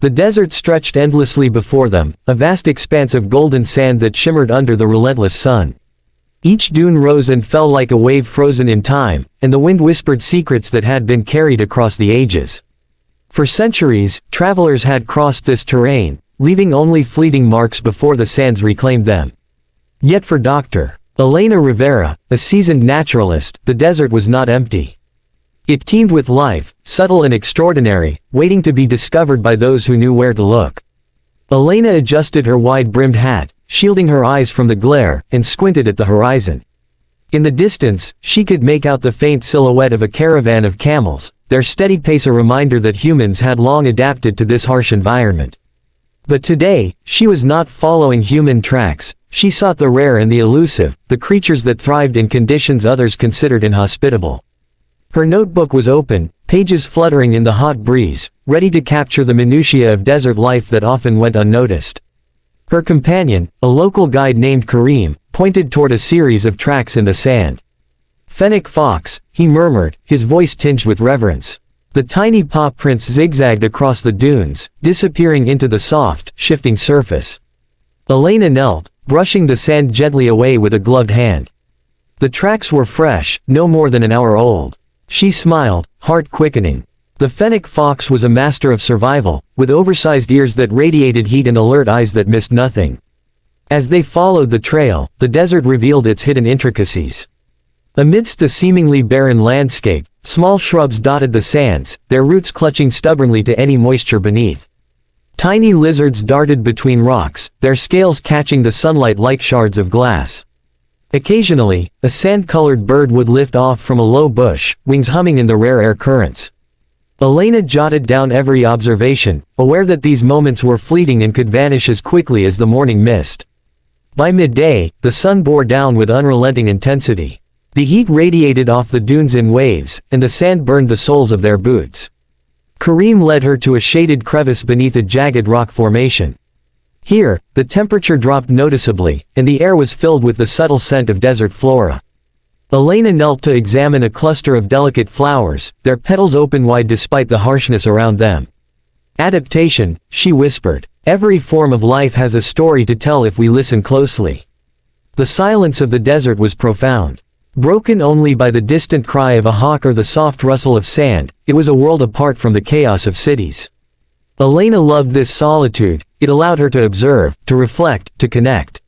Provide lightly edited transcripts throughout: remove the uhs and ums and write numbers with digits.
The desert stretched endlessly before them, a vast expanse of golden sand that shimmered under the relentless sun. Each dune rose and fell like a wave frozen in time, and the wind whispered secrets that had been carried across the ages. For centuries, travelers had crossed this terrain, leaving only fleeting marks before the sands reclaimed them. Yet for Dr. Elena Rivera, a seasoned naturalist, the desert was not empty. It teemed with life, subtle and extraordinary, waiting to be discovered by those who knew where to look. Elena adjusted her wide-brimmed hat, shielding her eyes from the glare, and squinted at the horizon. In the distance, she could make out the faint silhouette of a caravan of camels, their steady pace a reminder that humans had long adapted to this harsh environment. But today, she was not following human tracks. She sought the rare and the elusive, the creatures that thrived in conditions others considered inhospitable. Her notebook was open, pages fluttering in the hot breeze, ready to capture the minutiae of desert life that often went unnoticed. Her companion, a local guide named Kareem, pointed toward a series of tracks in the sand. "Fennec fox," he murmured, his voice tinged with reverence. The tiny paw prints zigzagged across the dunes, disappearing into the soft, shifting surface. Elena knelt, brushing the sand gently away with a gloved hand. The tracks were fresh, no more than an hour old. She smiled, heart quickening. The fennec fox was a master of survival, with oversized ears that radiated heat and alert eyes that missed nothing. As they followed the trail, the desert revealed its hidden intricacies. Amidst the seemingly barren landscape, small shrubs dotted the sands, their roots clutching stubbornly to any moisture beneath. Tiny lizards darted between rocks, their scales catching the sunlight like shards of glass. Occasionally, a sand-colored bird would lift off from a low bush, wings humming in the rare air currents. Elena jotted down every observation, aware that these moments were fleeting and could vanish as quickly as the morning mist. By midday, the sun bore down with unrelenting intensity. The heat radiated off the dunes in waves, and the sand burned the soles of their boots. Kareem led her to a shaded crevice beneath a jagged rock formation. Here, the temperature dropped noticeably, and the air was filled with the subtle scent of desert flora. Elena knelt to examine a cluster of delicate flowers, their petals open wide despite the harshness around them. "Adaptation," she whispered. "Every form of life has a story to tell if we listen closely." The silence of the desert was profound. Broken only by the distant cry of a hawk or the soft rustle of sand, it was a world apart from the chaos of cities. Elena loved this solitude. It allowed her to observe, to reflect, to connect.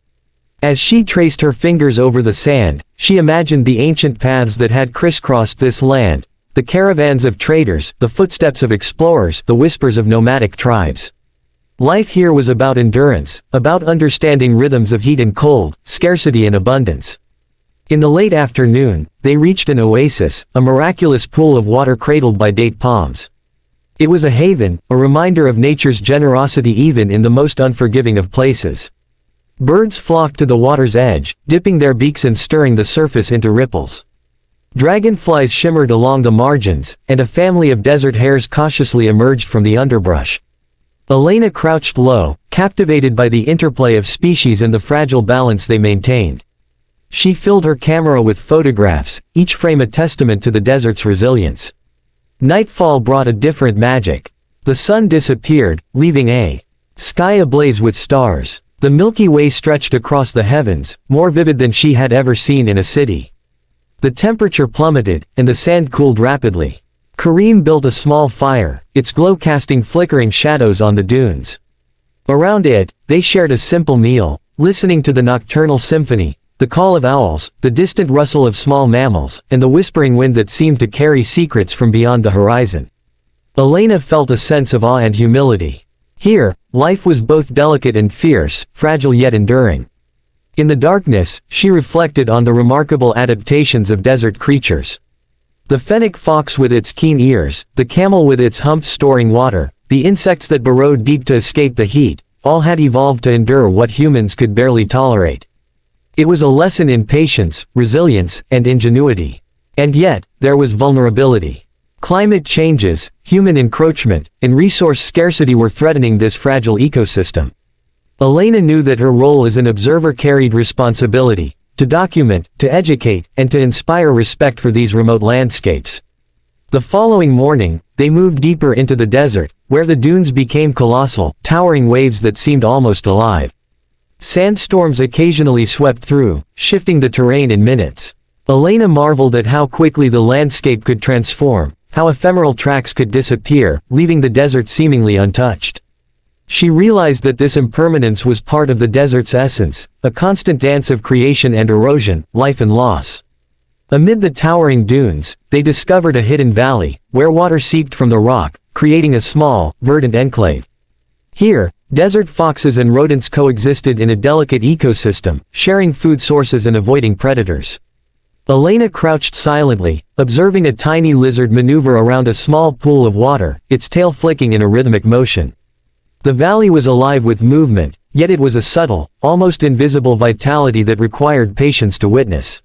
As she traced her fingers over the sand, she imagined the ancient paths that had crisscrossed this land, the caravans of traders, the footsteps of explorers, the whispers of nomadic tribes. Life here was about endurance, about understanding rhythms of heat and cold, scarcity and abundance. In the late afternoon, they reached an oasis, a miraculous pool of water cradled by date palms. It was a haven, a reminder of nature's generosity even in the most unforgiving of places. Birds flocked to the water's edge, dipping their beaks and stirring the surface into ripples. Dragonflies shimmered along the margins, and a family of desert hares cautiously emerged from the underbrush. Elena crouched low, captivated by the interplay of species and the fragile balance they maintained. She filled her camera with photographs, each frame a testament to the desert's resilience. Nightfall brought a different magic. The sun disappeared, leaving a sky ablaze with stars. The Milky Way stretched across the heavens, more vivid than she had ever seen in a city. The temperature plummeted, and the sand cooled rapidly. Kareem built a small fire, its glow casting flickering shadows on the dunes. Around it, they shared a simple meal, listening to the nocturnal symphony, the call of owls, the distant rustle of small mammals, and the whispering wind that seemed to carry secrets from beyond the horizon. Elena felt a sense of awe and humility. Here, life was both delicate and fierce, fragile yet enduring. In the darkness, she reflected on the remarkable adaptations of desert creatures. The fennec fox with its keen ears, the camel with its humps storing water, the insects that burrowed deep to escape the heat, all had evolved to endure what humans could barely tolerate. It was a lesson in patience, resilience, and ingenuity. And yet, there was vulnerability. Climate changes, human encroachment, and resource scarcity were threatening this fragile ecosystem. Elena knew that her role as an observer carried responsibility, to document, to educate, and to inspire respect for these remote landscapes. The following morning, they moved deeper into the desert, where the dunes became colossal, towering waves that seemed almost alive. Sandstorms occasionally swept through, shifting the terrain in minutes. Elena marveled at how quickly the landscape could transform, how ephemeral tracks could disappear, leaving the desert seemingly untouched. She realized that this impermanence was part of the desert's essence, a constant dance of creation and erosion, life and loss. Amid the towering dunes, they discovered a hidden valley, where water seeped from the rock, creating a small, verdant enclave. Here, desert foxes and rodents coexisted in a delicate ecosystem, sharing food sources and avoiding predators. Elena crouched silently, observing a tiny lizard maneuver around a small pool of water, its tail flicking in a rhythmic motion. The valley was alive with movement, yet it was a subtle, almost invisible vitality that required patience to witness.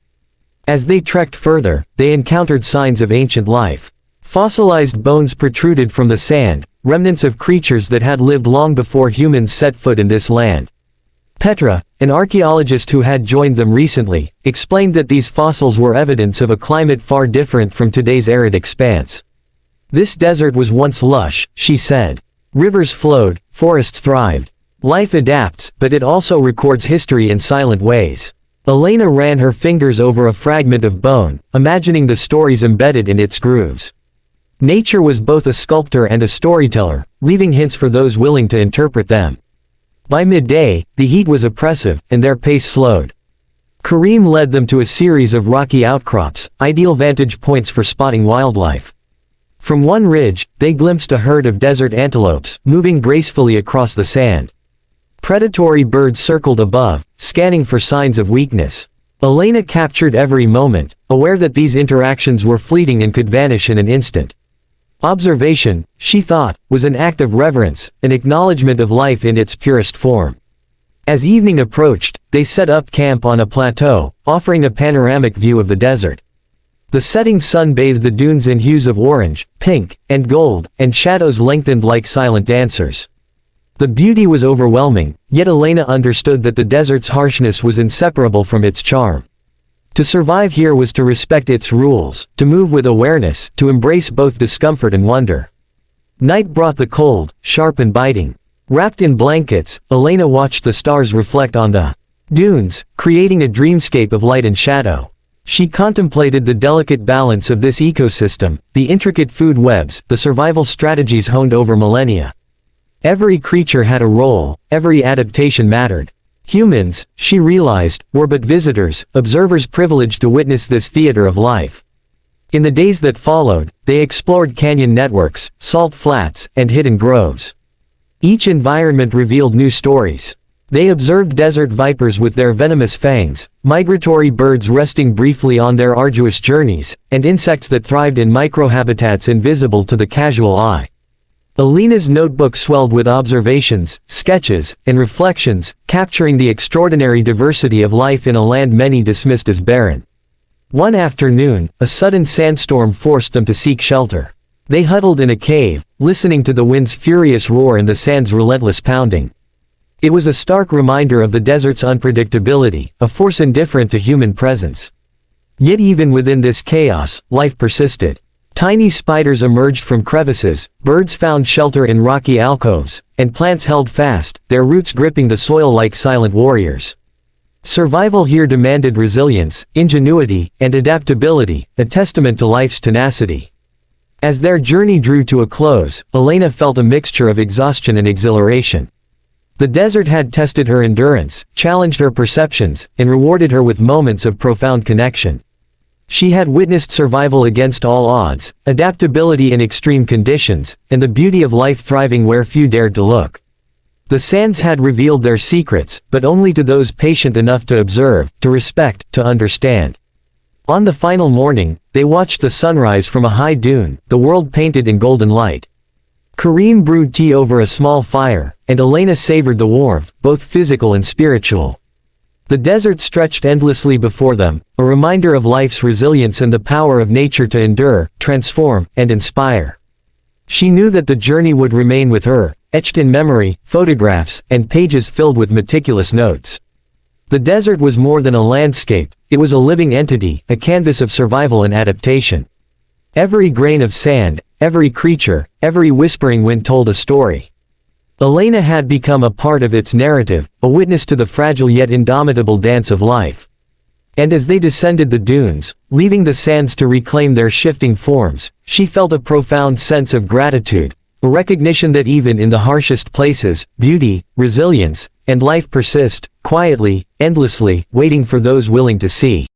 As they trekked further, they encountered signs of ancient life. Fossilized bones protruded from the sand, remnants of creatures that had lived long before humans set foot in this land. Petra, an archaeologist who had joined them recently, explained that these fossils were evidence of a climate far different from today's arid expanse. This desert was once lush, she said. Rivers flowed, forests thrived. Life adapts, but it also records history in silent ways. Elena ran her fingers over a fragment of bone, imagining the stories embedded in its grooves. Nature was both a sculptor and a storyteller, leaving hints for those willing to interpret them. By midday, the heat was oppressive, and their pace slowed. Kareem led them to a series of rocky outcrops, ideal vantage points for spotting wildlife. From one ridge, they glimpsed a herd of desert antelopes, moving gracefully across the sand. Predatory birds circled above, scanning for signs of weakness. Elena captured every moment, aware that these interactions were fleeting and could vanish in an instant. Observation, she thought, was an act of reverence, an acknowledgement of life in its purest form. As evening approached, they set up camp on a plateau, offering a panoramic view of the desert. The setting sun bathed the dunes in hues of orange, pink, and gold, and shadows lengthened like silent dancers. The beauty was overwhelming, yet Elena understood that the desert's harshness was inseparable from its charm. To survive here was to respect its rules, to move with awareness, to embrace both discomfort and wonder. Night brought the cold, sharp and biting. Wrapped in blankets, Elena watched the stars reflect on the dunes, creating a dreamscape of light and shadow. She contemplated the delicate balance of this ecosystem, the intricate food webs, the survival strategies honed over millennia. Every creature had a role, every adaptation mattered. Humans, she realized, were but visitors, observers privileged to witness this theater of life. In the days that followed, they explored canyon networks, salt flats, and hidden groves. Each environment revealed new stories. They observed desert vipers with their venomous fangs, migratory birds resting briefly on their arduous journeys, and insects that thrived in microhabitats invisible to the casual eye. Elena's notebook swelled with observations, sketches, and reflections, capturing the extraordinary diversity of life in a land many dismissed as barren. One afternoon, a sudden sandstorm forced them to seek shelter. They huddled in a cave, listening to the wind's furious roar and the sand's relentless pounding. It was a stark reminder of the desert's unpredictability, a force indifferent to human presence. Yet even within this chaos, life persisted. Tiny spiders emerged from crevices, birds found shelter in rocky alcoves, and plants held fast, their roots gripping the soil like silent warriors. Survival here demanded resilience, ingenuity, and adaptability, a testament to life's tenacity. As their journey drew to a close, Elena felt a mixture of exhaustion and exhilaration. The desert had tested her endurance, challenged her perceptions, and rewarded her with moments of profound connection. She had witnessed survival against all odds, adaptability in extreme conditions, and the beauty of life thriving where few dared to look. The sands had revealed their secrets, but only to those patient enough to observe, to respect, to understand. On the final morning, they watched the sunrise from a high dune, the world painted in golden light. Kareem brewed tea over a small fire, and Elena savored the warmth, both physical and spiritual. The desert stretched endlessly before them, a reminder of life's resilience and the power of nature to endure, transform, and inspire. She knew that the journey would remain with her, etched in memory, photographs, and pages filled with meticulous notes. The desert was more than a landscape, it was a living entity, a canvas of survival and adaptation. Every grain of sand, every creature, every whispering wind told a story. Elena had become a part of its narrative, a witness to the fragile yet indomitable dance of life. And as they descended the dunes, leaving the sands to reclaim their shifting forms, she felt a profound sense of gratitude, a recognition that even in the harshest places, beauty, resilience, and life persist, quietly, endlessly, waiting for those willing to see.